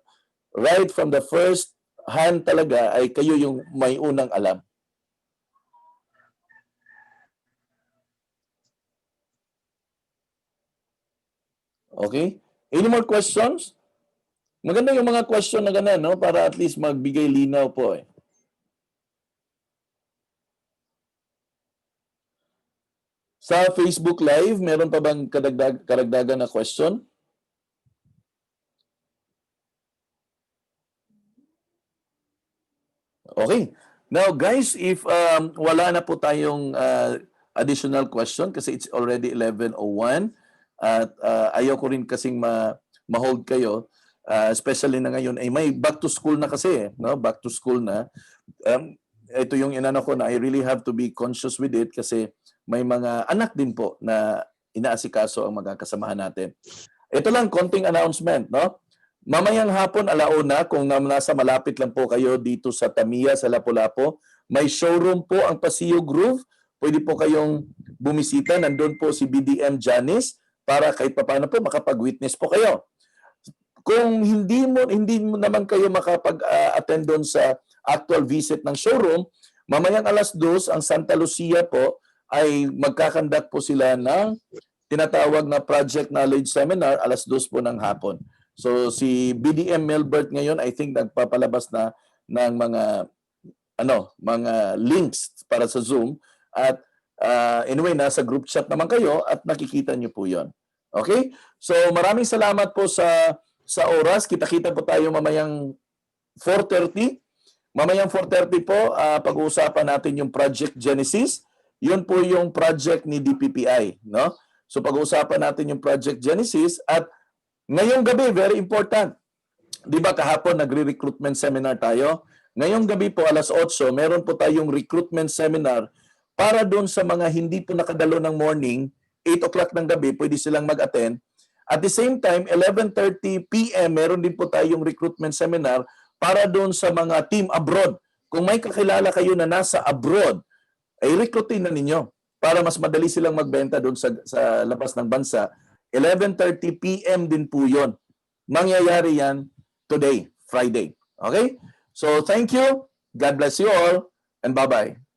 right from the first hand talaga ay kayo yung may unang alam. Okay? Any more questions? Maganda yung mga question na gano'n, no? Para at least magbigay linaw po eh. Sa Facebook Live, meron pa bang karagdagan na question? Okay. Now guys, if wala na po tayong additional question kasi it's already 11:01 at ayaw ko rin kasing ma-hold kayo, especially na ngayon ay may back to school na kasi, no? Back to school na. Ito yung inano ko na I really have to be conscious with it kasi may mga anak din po na inaasikaso ang mga kasamahan natin. Ito lang, konting announcement, no? Mamayang hapon, 1:00, kung nasa malapit lang po kayo dito sa Tamiya, sa Lapu-Lapu, may showroom po ang Paseo Groove. Pwede po kayong bumisita. Nandun po si BDM Janice para kahit papaano po makapag-witness po kayo. Kung hindi mo naman kayo makapag-attend doon sa actual visit ng showroom, mamayang 2:00 ang Santa Lucia po ay magkakandak po sila ng tinatawag na Project Knowledge Seminar 2:00 po ng hapon. So si BDM Melbert ngayon I think nagpapalabas na ng mga links para sa Zoom at anyway nasa group chat naman kayo at nakikita niyo po 'yon. Okay? So maraming salamat po sa oras. Kita-kita po tayo mamayang 4:30. Mamayang 4:30 po pag-uusapan natin yung Project Genesis. 'Yun po yung project ni DPPI, no? So pag-uusapan natin yung Project Genesis at ngayong gabi, very important. Di ba kahapon nagre-recruitment seminar tayo? Ngayong gabi po, 8:00, meron po tayong recruitment seminar para doon sa mga hindi po nakadalo ng morning, 8:00 ng gabi, pwede silang mag-attend. At the same time, 11:30 p.m., meron din po tayong recruitment seminar para doon sa mga team abroad. Kung may kakilala kayo na nasa abroad, ay recruitin na ninyo para mas madali silang magbenta doon sa labas ng bansa. 11:30 p.m. din po yun. Mangyayari yan today, Friday. Okay? So, thank you. God bless you all. And bye-bye.